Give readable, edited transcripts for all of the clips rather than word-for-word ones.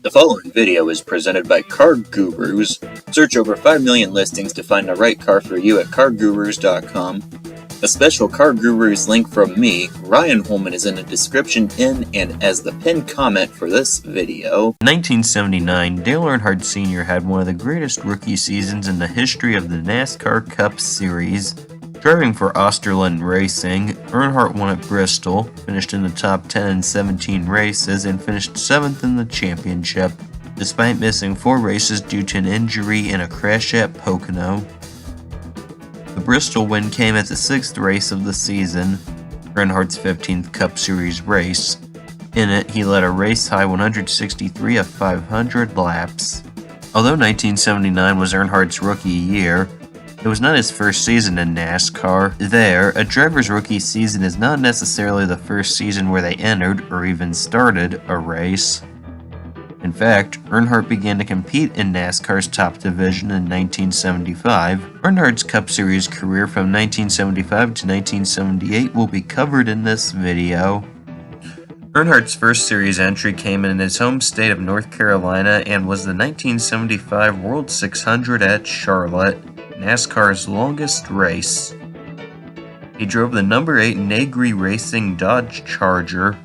The following video is presented by Car Gurus. Search over 5 million listings to find the right car for you at cargurus.com. A special Car Gurus link from me, Ryan Holman, is in the description and as the pinned comment for this video. In 1979, Dale Earnhardt Sr. had one of the greatest rookie seasons in the history of the NASCAR Cup Series. Driving for Osterlund Racing, Earnhardt won at Bristol, finished in the top 10 in 17 races, and finished 7th in the championship, despite missing 4 races due to an injury in a crash at Pocono. The Bristol win came at the 6th race of the season, Earnhardt's 15th Cup Series race. In it, he led a race-high 163 of 500 laps. Although 1979 was Earnhardt's rookie year, it was not his first season in NASCAR. There, a driver's rookie season is not necessarily the first season where they entered or even started a race. In fact, Earnhardt began to compete in NASCAR's top division in 1975. Earnhardt's Cup Series career from 1975 to 1978 will be covered in this video. Earnhardt's first series entry came in his home state of North Carolina and was the 1975 World 600 at Charlotte, NASCAR's longest race. He drove the number 8 Negri Racing Dodge Charger.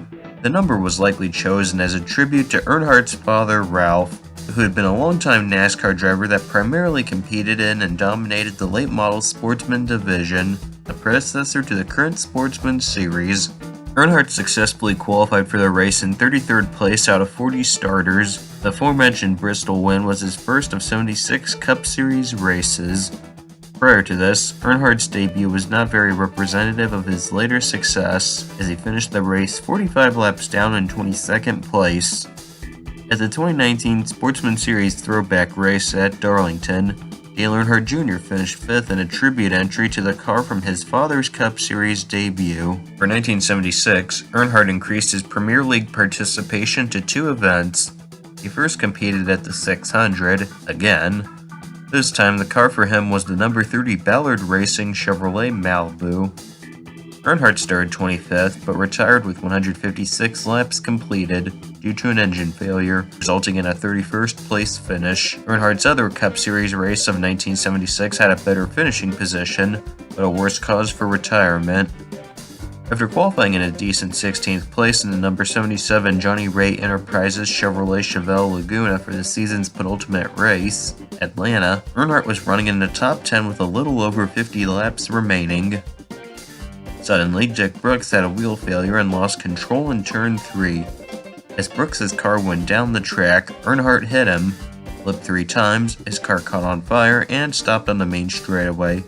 The number was likely chosen as a tribute to Earnhardt's father, Ralph, who had been a longtime NASCAR driver that primarily competed in and dominated the late model Sportsman division, the predecessor to the current Sportsman Series. Earnhardt successfully qualified for the race in 33rd place out of 40 starters. The aforementioned Bristol win was his first of 76 Cup Series races. Prior to this, Earnhardt's debut was not very representative of his later success, as he finished the race 45 laps down in 22nd place. At the 2019 Sportsman Series throwback race at Darlington, Dale Earnhardt Jr. finished 5th in a tribute entry to the car from his father's Cup Series debut. For 1976, Earnhardt increased his Premier League participation to 2 events. He first competed at the 600, again. This time, the car for him was the number 30 Ballard Racing Chevrolet Malibu. Earnhardt started 25th, but retired with 156 laps completed due to an engine failure, resulting in a 31st place finish. Earnhardt's other Cup Series race of 1976 had a better finishing position, but a worse cause for retirement. After qualifying in a decent 16th place in the number 77 Johnny Ray Enterprises Chevrolet Chevelle Laguna for the season's penultimate race, Atlanta, Earnhardt was running in the top 10 with a little over 50 laps remaining. Suddenly, Dick Brooks had a wheel failure and lost control in turn 3. As Brooks's car went down the track, Earnhardt hit him, flipped 3 times, his car caught on fire, and stopped on the main straightaway.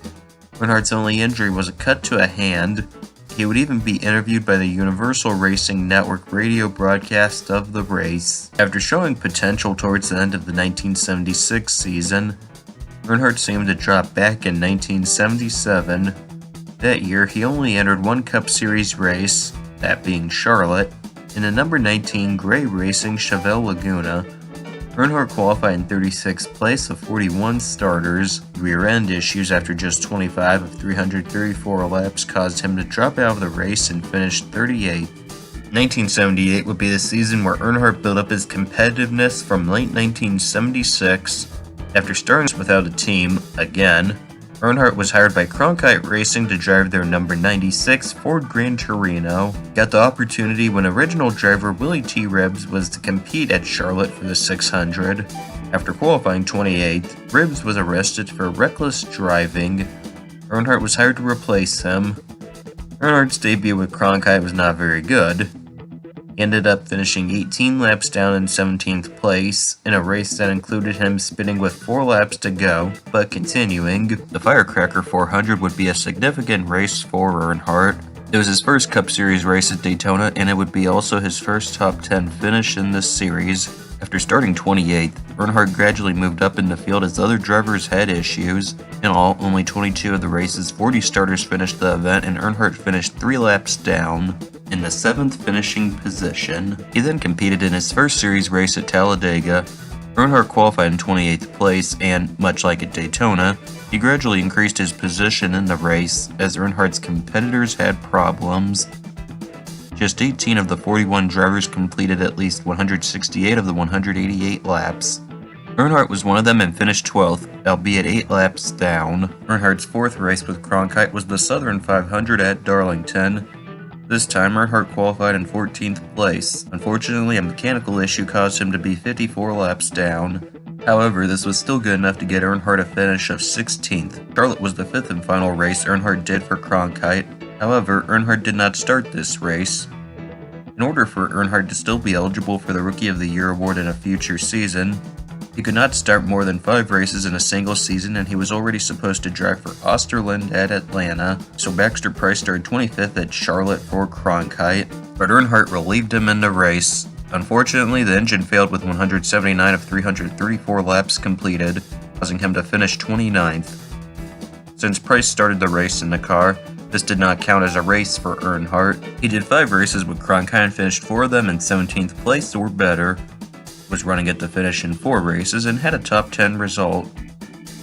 Earnhardt's only injury was a cut to a hand. He would even be interviewed by the Universal Racing Network radio broadcast of the race. After showing potential towards the end of the 1976 season, Earnhardt seemed to drop back in 1977. That year, he only entered 1 Cup Series race, that being Charlotte, in a number 19 Gray Racing Chevelle Laguna. Earnhardt qualified in 36th place of 41 starters. Rear-end issues after just 25 of 334 laps caused him to drop out of the race and finish 38th. 1978 would be the season where Earnhardt built up his competitiveness from late 1976. After starting without a team, again, Earnhardt was hired by Cronkite Racing to drive their number 96 Ford Gran Torino. Got the opportunity when original driver Willie T. Ribbs was to compete at Charlotte for the 600. After qualifying 28th, Ribbs was arrested for reckless driving. Earnhardt was hired to replace him. Earnhardt's debut with Cronkite was not very good. He ended up finishing 18 laps down in 17th place, in a race that included him spinning with 4 laps to go, but continuing. The Firecracker 400 would be a significant race for Earnhardt. It was his first Cup Series race at Daytona, and it would be also his first top 10 finish in this series. After starting 28th, Earnhardt gradually moved up in the field as other drivers had issues. In all, only 22 of the race's 40 starters finished the event, and Earnhardt finished 3 laps down, in the 7th finishing position. He then competed in his first series race at Talladega. Earnhardt qualified in 28th place, and, much like at Daytona, he gradually increased his position in the race as Earnhardt's competitors had problems. Just 18 of the 41 drivers completed at least 168 of the 188 laps. Earnhardt was one of them and finished 12th, albeit 8 laps down. Earnhardt's fourth race with Cronkite was the Southern 500 at Darlington. This time, Earnhardt qualified in 14th place. Unfortunately, a mechanical issue caused him to be 54 laps down. However, this was still good enough to get Earnhardt a finish of 16th. Charlotte was the fifth and final race Earnhardt did for Cronkite. However, Earnhardt did not start this race. In order for Earnhardt to still be eligible for the Rookie of the Year award in a future season, he could not start more than 5 races in a single season, and he was already supposed to drive for Osterland at Atlanta, so Baxter Price started 25th at Charlotte for Cronkite, but Earnhardt relieved him in the race. Unfortunately, the engine failed with 179 of 334 laps completed, causing him to finish 29th. Since Price started the race in the car, this did not count as a race for Earnhardt. He did 5 races with Cronkite and finished 4 of them in 17th place or better, was running at the finish in 4 races, and had a top 10 result.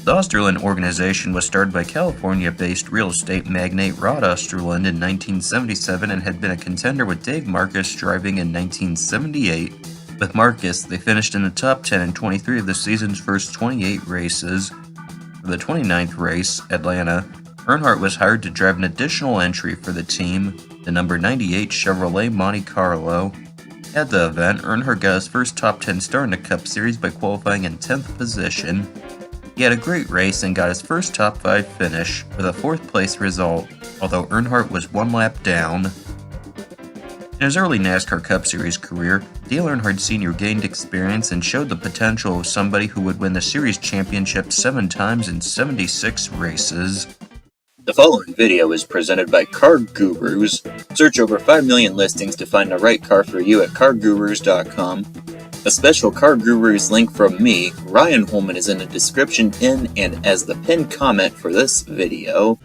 The Osterland organization was started by California-based real estate magnate Rod Osterland in 1977 and had been a contender with Dave Marcus driving in 1978. With Marcus, they finished in the top 10 in 23 of the season's first 28 races. For the 29th race, Atlanta, Earnhardt was hired to drive an additional entry for the team, the number 98 Chevrolet Monte Carlo. At the event, Earnhardt got his first top 10 start in the Cup Series by qualifying in 10th position. He had a great race and got his first top 5 finish with a 4th place result, although Earnhardt was 1 lap down. In his early NASCAR Cup Series career, Dale Earnhardt Sr. gained experience and showed the potential of somebody who would win the series championship 7 times in 76 races. The following video is presented by Car Gurus. Search over 5 million listings to find the right car for you at cargurus.com. A special Car Gurus link from me, Ryan Holman, is in the description and as the pinned comment for this video.